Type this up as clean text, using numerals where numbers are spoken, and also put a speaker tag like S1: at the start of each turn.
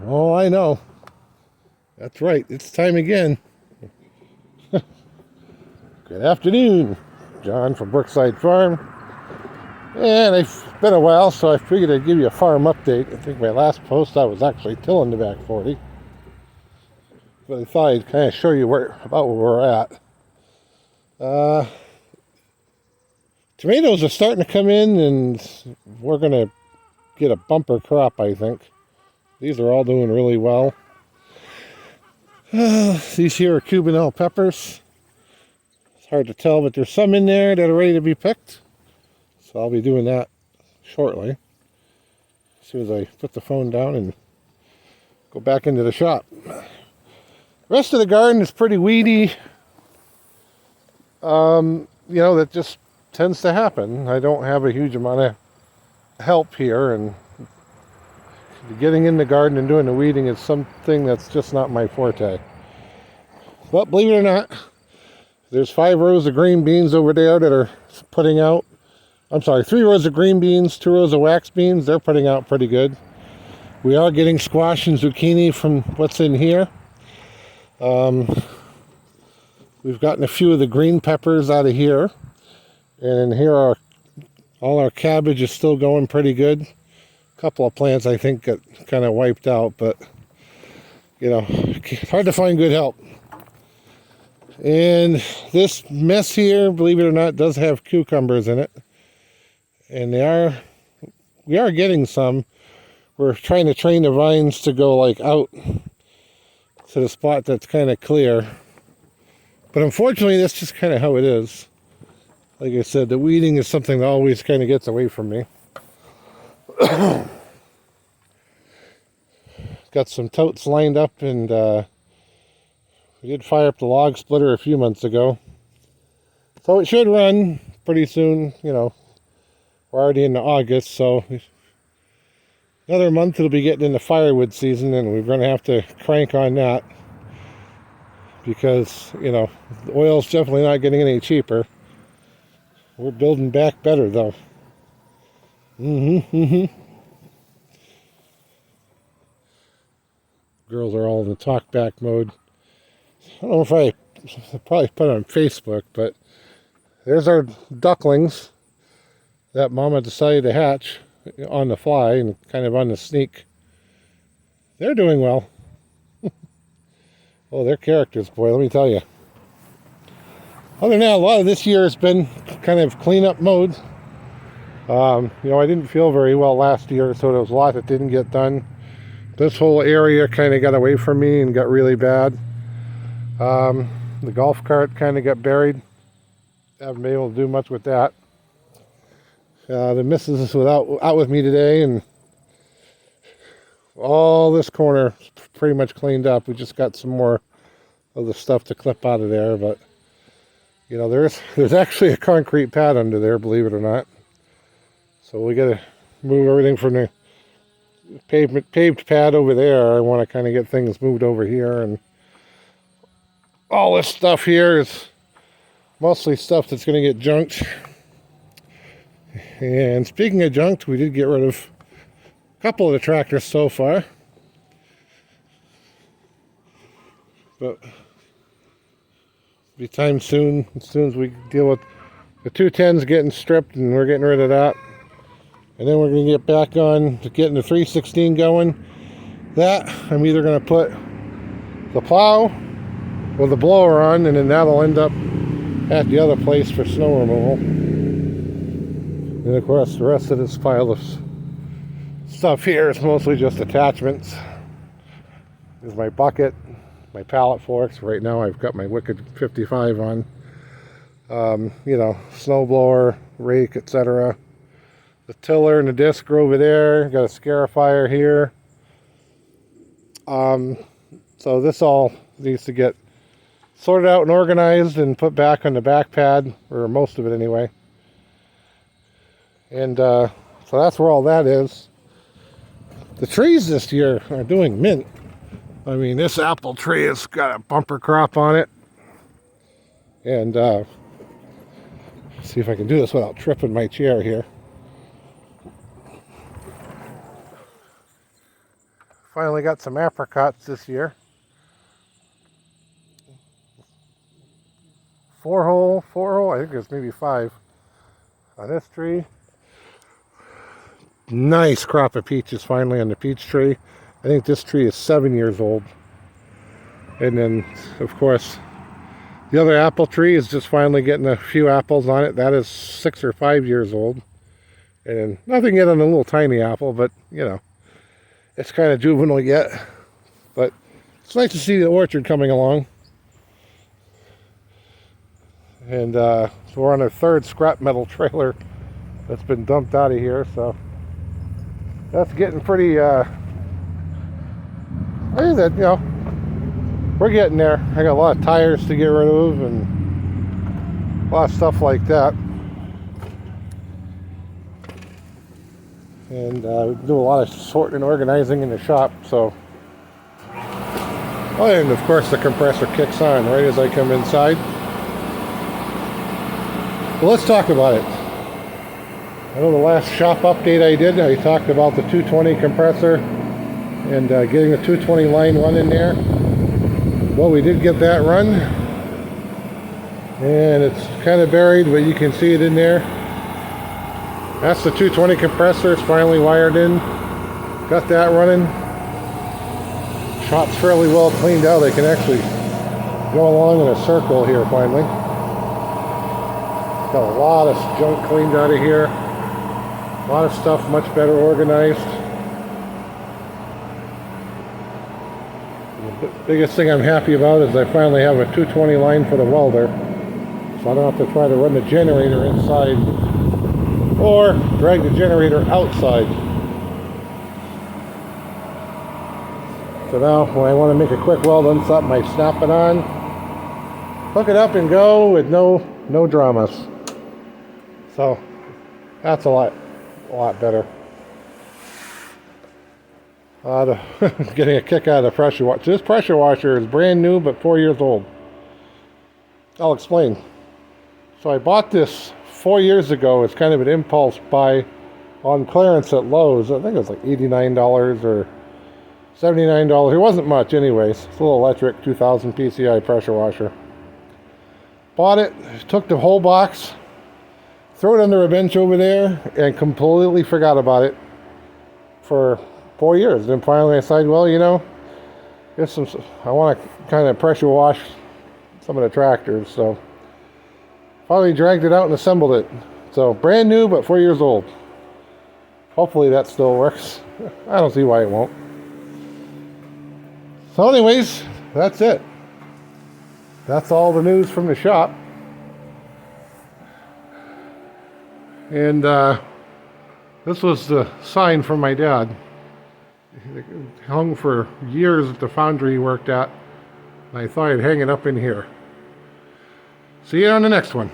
S1: Oh, I know. That's right. It's time again. Good afternoon. John from Brookside Farm. And it's been a while, so I figured I'd give you a farm update. I think my last post I was actually tilling the back 40. But I thought I'd kind of show you about where we're at. Tomatoes are starting to come in, and we're going to get a bumper crop, I think. These are all doing really well. These here are Cubanelle peppers. It's hard to tell, but there's some in there that are ready to be picked. So I'll be doing that shortly. As soon as I put the phone down and go back into the shop. The rest of the garden is pretty weedy. That just tends to happen. I don't have a huge amount of help here, and getting in the garden and doing the weeding is something that's just not my forte. But believe it or not, there's 5 rows of green beans over there that are putting out. I'm sorry, 3 rows of green beans, 2 rows of wax beans. They're putting out pretty good. We are getting squash and zucchini from what's in here. We've gotten a few of the green peppers out of here. And here are all our cabbage is still going pretty good. A couple of plants I think got kind of wiped out, but it's hard to find good help. And this mess here, believe it or not, does have cucumbers in it. And we are getting some. We're trying to train the vines to go like out to the spot that's kind of clear. But unfortunately, that's just kind of how it is. Like I said, the weeding is something that always kind of gets away from me. Got some totes lined up, and we did fire up the log splitter a few months ago. So it should run pretty soon. We're already into August, so another month it'll be getting into firewood season, and we're going to have to crank on that because, the oil's definitely not getting any cheaper. We're building back better, though. Girls are all in the talk back mode. I don't know if I probably put it on Facebook, but there's our ducklings that Mama decided to hatch on the fly and kind of on the sneak. They're doing well. Oh, they're characters, boy, let me tell you. Other than that, a lot of this year has been kind of cleanup mode. I didn't feel very well last year, so there was a lot that didn't get done. This whole area kind of got away from me and got really bad. The golf cart kind of got buried. Haven't been able to do much with that. The missus is out with me today, and all this corner is pretty much cleaned up. We just got some more of the stuff to clip out of there, but there's actually a concrete pad under there, believe it or not. So we got to move everything from the paved pad over there. I want to kind of get things moved over here, and all this stuff here is mostly stuff that's going to get junked. And speaking of junked, we did get rid of a couple of the tractors so far. But be time soon, as soon as we deal with the 210s getting stripped, and we're getting rid of that. And then we're going to get back on to getting the 316 going. That, I'm either going to put the plow or the blower on, and then that'll end up at the other place for snow removal. And of course, the rest of this pile of stuff here is mostly just attachments. There's my bucket, my pallet forks. Right now I've got my Wicked 55 on. Snow blower, rake, etc. The tiller and the disc are over there. Got a scarifier here. So this all needs to get sorted out and organized and put back on the back pad, or most of it anyway. And so that's where all that is. The trees this year are doing mint. I mean, this apple tree has got a bumper crop on it. And see if I can do this without tripping my chair here. Finally got some apricots this year. 4 hole, I think it's maybe 5 on this tree. Nice crop of peaches finally on the peach tree. I think this tree is 7 years old. And then, of course, the other apple tree is just finally getting a few apples on it. That is 6 or 5 years old. And nothing yet on the little tiny apple, but, you know, it's kind of juvenile yet. But it's nice to see the orchard coming along. And so we're on our 3rd scrap metal trailer that's been dumped out of here. So that's getting pretty, I think that, you know, we're getting there. I got a lot of tires to get rid of and a lot of stuff like that. And we do a lot of sorting and organizing in the shop. So, oh, and of course the compressor kicks on right as I come inside. Well, let's talk about it. I know the last shop update I did, I talked about the 220 compressor and getting the 220 line run in there. Well, we did get that run, and it's kind of buried, but you can see it in there. That's the 220 compressor. It's finally wired in. Got that running. Shop's fairly well cleaned out. I can actually go along in a circle here finally. Got a lot of junk cleaned out of here. A lot of stuff much better organized. The biggest thing I'm happy about is I finally have a 220 line for the welder. So I don't have to try to run the generator inside or drag the generator outside. So now when I want to make a quick weld on something, I snap it on, hook it up and go with no dramas. So that's a lot better. Getting a kick out of the pressure washer. This pressure washer is brand new but 4 years old. I'll explain. So I bought this 4 years ago. It's kind of an impulse buy on clearance at Lowe's. I think it was like $89 or $79. It wasn't much anyways. It's a little electric 2000 PCI pressure washer. Bought it, took the whole box, threw it under a bench over there, and completely forgot about it for 4 years. Then finally I decided, well, you know, I want to kind of pressure wash some of the tractors. So finally dragged it out and assembled it. So brand new, but 4 years old. Hopefully that still works. I don't see why it won't. So anyways, that's it. That's all the news from the shop. And this was the sign from my dad. It hung for years at the foundry he worked at. And I thought I'd hang it up in here. See you on the next one.